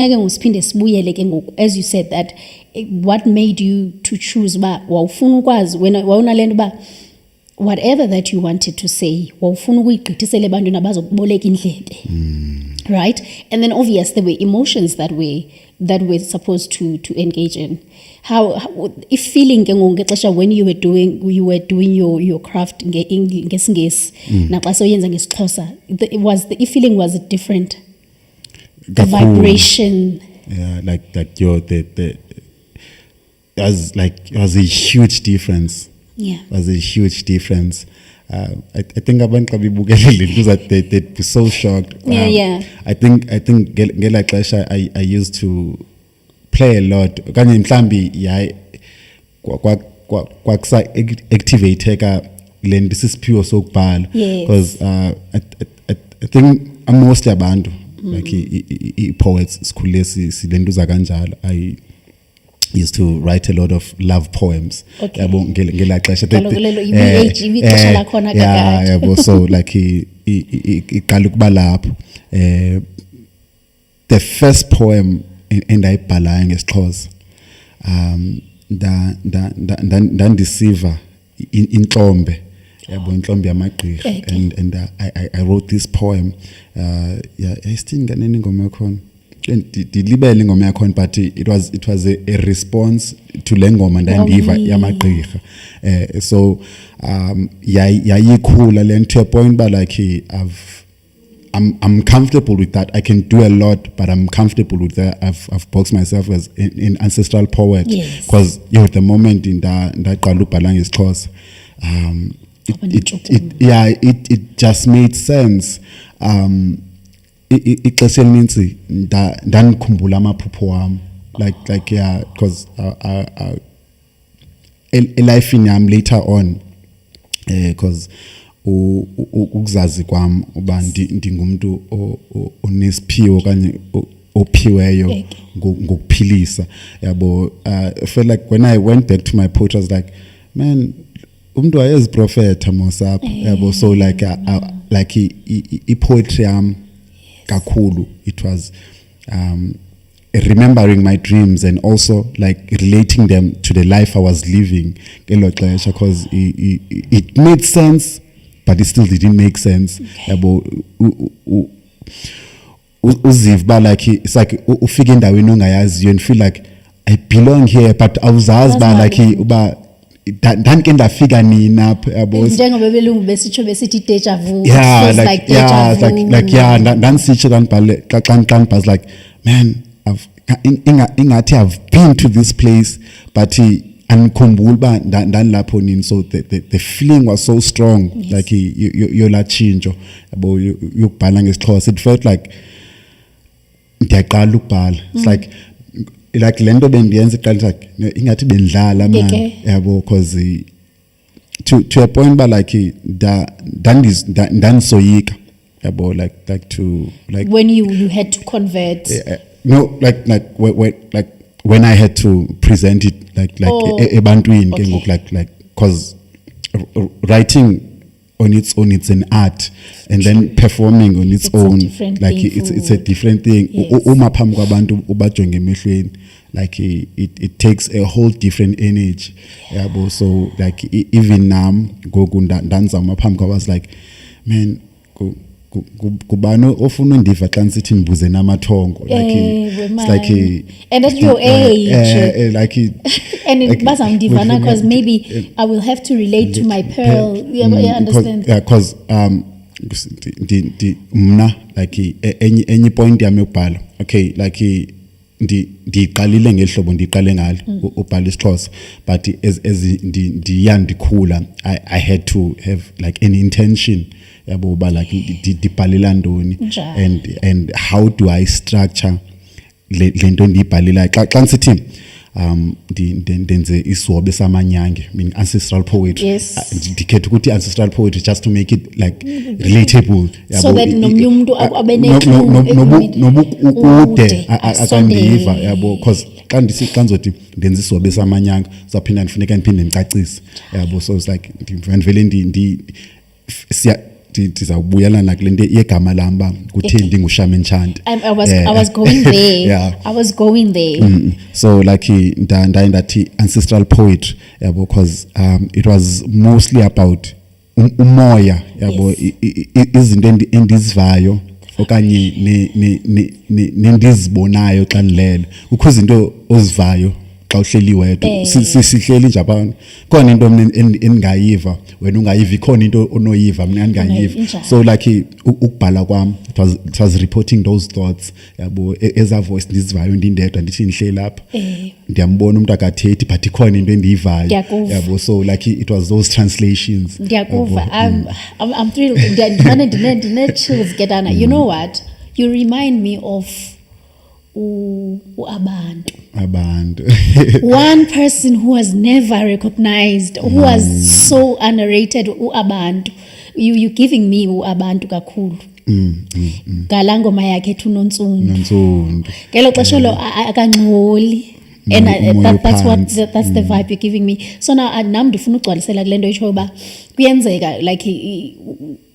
Ngosiphinde sibuyele ke ngoku as you said that what made you to choose ba wawufuna ukwazi wena wawunalento ba whatever that you wanted to say wawufuna ukuyigqithisela ebantwini abazokuboleka indlebe. Right? And then obviously there were emotions that were supposed to engage in. How if feeling ke ngexesha when you were doing your craft ngesingesi naxa soyenza ngesixhosa the feeling was different. The vibration. Yeah, like the was a huge difference. Yeah. Was a huge difference. I think abantu abibukele because they'd be so shocked. Yeah. I think ngela xesha I used to play a lot. Kanye mhlambi yayi kwakusa activateka lento sisiphiwo sokubhala because I think mostly abantu like poets sikhule silentuza kanjalo. I used to write a lot of love poems. Yabo ngela xesha yabo so like iqala ukuba lapho the first poem endayibhalayo ngesixhosa ndandisiva inhlombe yabo inhlombe yamagqirha and I wrote this poem ayisithinganeni ingoma yakhona dilibele ingoma yakhona but it was a response to lengoma ndandiva yamagqirha so yayikhula le to a point but like I'm comfortable with that. I can do a lot, but I'm comfortable with that. I've boxed myself as an ancestral poet because at the moment in that qalubhala ngesixhosa it just made sense. Ixesha elinintsi ndanikhumbula amaphupho wami like yeah because life yami later on because ukuzazi kwami uba ndingumuntu onesiphiwo kanye ophiweyo ngokuphilisa yabo I felt like when I went back to my poetry I was like man umuntu wayezi prophet mosapho yabo so like I poetry yami kakhulu it was remembering my dreams and also like relating them to the life I was living ngelo xesha because it made sense but it still didn't make sense yabo uziva ba like it's like ufika endaweni ongayaziyo and feel like I belong here but awuzazi ba like uba ndandike ndafika nini apha yabo njengoba belungu besitsho besithi deja vu ndansitsho kanibhale xa buzz like man ingathi I've been to this place but anikhumbula ba ndanilapho nini so the feeling was so strong like yola tshintsho yabo yokubhala ngesixhosa it felt like ndiyaqala ukubhala it's like lento bendiyenza iqala like ingathi bendlala man yabo because to a point ba like dandisoyika yabo like to like when you had to convert no like when I had to present it like ebantwini ke ngoku like cause writing on its own it's an art and then performing on its own like it's a different thing uma phambi kwabantu ubajonge emehlweni like it takes a whole different energy yabo so like even now ngoku ndanzama phambi kwa was like man kubano ofuna undiva xa nsithi nibuze namathongo like it's like and at your age like and bazamdivana because maybe I will have to relate to my pearl you understand because mna like any point yami yokubhala okay like ndiqalile ngehlobo ndiqale ngalo ubhala isixhosa but as ndiyandikhula I had to have like an intention yabo ba like ndibhalela ntoni and how do I structure lento ndibhalela xa nsithi ndenze isihobe samanyange meaning ancestral poetry ndikhetha ukuthi ancestral poetry just to make it like relatable so that nomnye umuntu nobukude akandiva yabo because xa ndizoti ndenza isihobe samanyanga zaphinda ndifuneka ndiphinde ndicacise yabo so it's like ndivele ndizawubuyela nakulento yegama lamba kuthendi nguShaman Chant. I was going there. Yeah. I was going there. So like that ancestral poetry, because it was mostly about umoya, izinto endizivayo okanye nendizibonayo xa ndilele. Kukho izinto ozivayo xa uhleli wedwa sihleli nje abantu khona into endingayiva wena ungayiva ikhona into onoyiva mina ndingayiva. So like ukubhala kwami it was reporting those thoughts yabo eza voice ndizivayo ndindedwa ndithi ndihleli lapha ndiyambona umuntu akathethi but ikhona into endiyivayo yabo. So like it was those translations. Ndiyakuva. I'm thrilled. Ndine chills get on. You know what, you remind me of abantu. One person who was never recognized, who was so underrated, abantu. You giving me abantu kakhulu. Galangoma yakhe Nonsundu. Ngelo xesha lo akangxoli. And that's the vibe you're giving me. So now nam ndifuna ugcwalisela kule nto itsho uba kuyenzeka like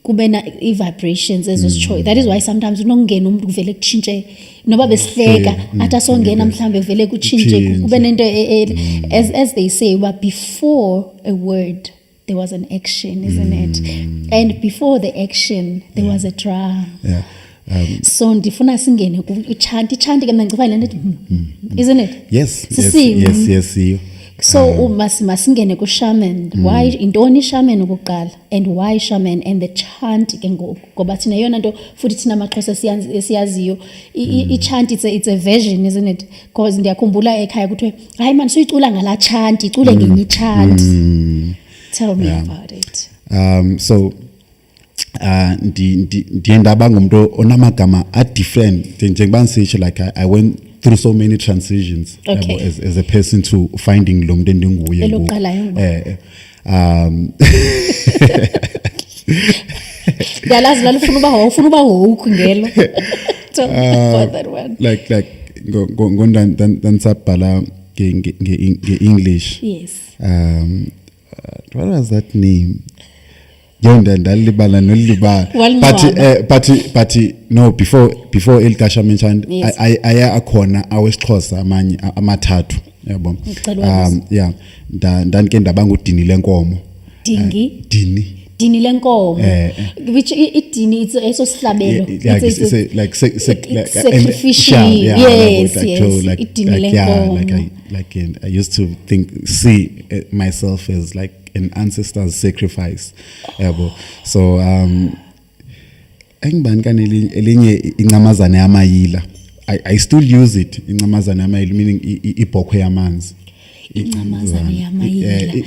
kubena i-vibrations ezositshoyo. That is why sometimes unokungena umuntu kuvele kutshintshe noba besihleka athi asongena mhlawumbe kuvele kutshintshe kube nento as they say uba before a word there was an action, isn't it? And before the action there was a drum. So ndifuna singene ku-chant ke mna ngicifana le nto isn't it? Yes. So masingene ku-shaman. Why intoni shaman okokuqala and why shaman and the chant ke ngoku ngoba thina yona nto futhi thina amaXhosa siyaziyo i-chant it's a version, isn't it? Because ndiyakhumbula ekhaya kuthiwe hayi man suyicula ngala chant icule ngenye i-chant. Tell me about it. So ndiye ndaba ngumuntu onamagama different njengoba nisitsho like I went through so many transitions as a person to finding lo muntu endinguye yalazi lalufuna uba woke ngelo. Tell me about that one. Like ngisabhala nge-English. Yes. What was that name? Ndalibala nolibala but no before elikashaman chant aya akhona awesixhosa amanye amathathu yabo. Yeah ndandike ndaba ngudini lenkomo. Dini lenkomo, which idini it's also sihlabelo. It's like sacrificial. Yes. Like I used to see myself as like an ancestor's sacrifice. So engibani kaneli elinye incamazana yamayila. I still use it incamazana yamayila, meaning ibhokhwe yamanzi.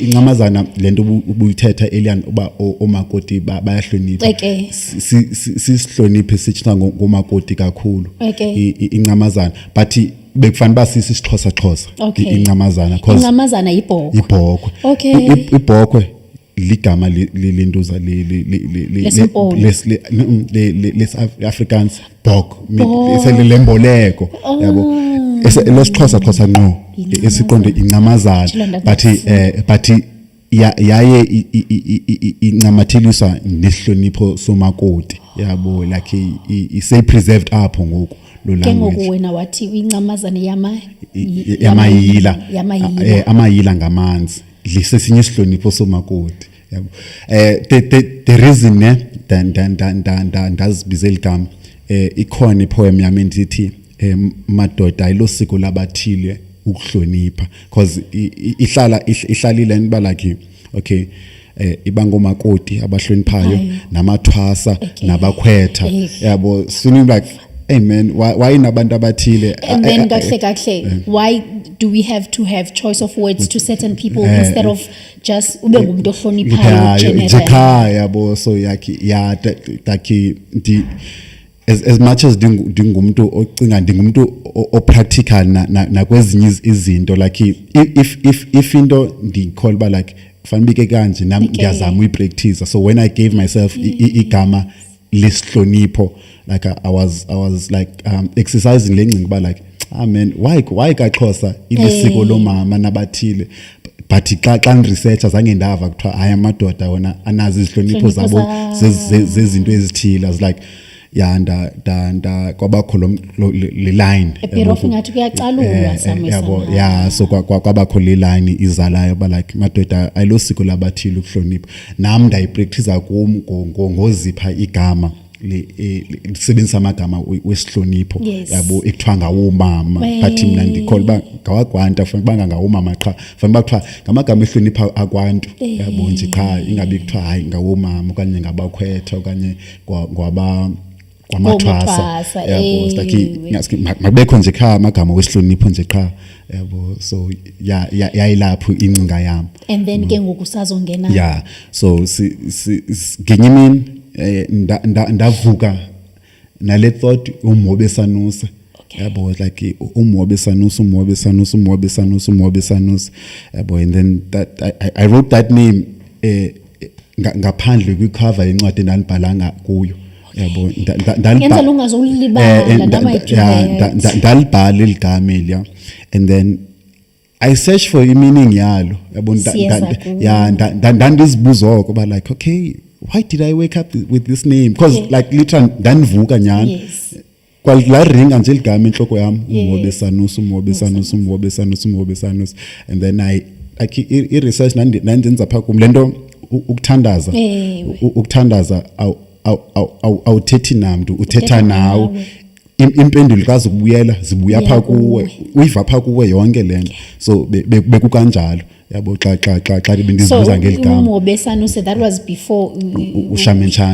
Incamazana lento ubuyithetha elian uba omakoti bayahlonipha. Sihloniphe sichina ngomakoti kakhulu incamazana but bekufanele basisi sixhosa incamazana cause incamazana ibhokhwe. Ibhokhwe ligama lentuza le Afrikaans bok iselemboleko yabo lesixhosa nqo esiqonde incamazana but yaye incamatheliswa nesihlonipho somakoti yabo like isay preserved apho ngoku lo language. Ke ngoku wena wathi incamazana yamayila amayila ngamanzi lisesinye isihlonipho somakoti yabo. The reason ndazibizela igama ikhona ipoem yami endithi madoda ayilosiko labathile ukuhlonipha because ihlalile niba like okay ibangomakoti abahloniphayo namathwasa nabakhwetha yabo. So like hey man why nabantu abathile and then kahle why do we have to have choice of words to certain people instead of just ube ngumuntu ohloniphayo generally yabo. So like as much as dingumuntu ocinga dingumuntu opractical na kwezinye izinto like if into ndicall ba like fanele ke kanje nami ngiyazama uyipractice. So when I gave myself igama lesihlonipho like I was like exercising lengcinga ba like man why kaXhosa ilisiko lomama nabathile but xa ndiresearcha zange ndava kuthiwa hayi amadoda wona anazo izihlonipho zabo zezinto ezithile. I was like yeah nda kwabakho le line ebhirofu ngathi kuyacalulwa yabo yeah so kwabakho le line izalayo ba like madoda ayilosiko labathile ukuhlonipha. Nam ndayipractice kum ngozipha igama lisebenzisa amagama wesihlonipho yabo ekuthiwa ngawo mama but mina ndikhola uba ngawagwanta fanele uba ngawomama qha fanele uba kuthiwa ngamagama ehlonipha akwantu yabo nje qha ingabi kuthiwa hayi ngawomama okanye ngabakhwetha okanye kwamathwasa yabo like mabekho nje qha amagama wesihlonipho nje qha yabo so yayilapho incinga yam. And then ke ngoku sazongena yeah so ngenye imini ndavuka nale thought umobe sanusa yabo like umobe sanusa yabo and then that I wrote that name ngaphandle kwicover yencwadi endalibhalanga kuyo yabo ngenzela ungazolibala ndalibhala iligama elia and then I search for meaning yalo yabo ndandizibuza oko ba like okay why did I wake up with this name because like literally ndanivuka nyani kwala ringa nje igama enhloko yami umobe sanusa and then I like I research nandenza pha kum lento ukuthandaza awuthethi namntu uthetha nawe impendulo kazi kubuyela zibuya pha kuwe uyiva pha kuwe yonke lento so bekukanjalo yabo xa bendizibuza ngeligama umobe sanusa that was before uShamenchana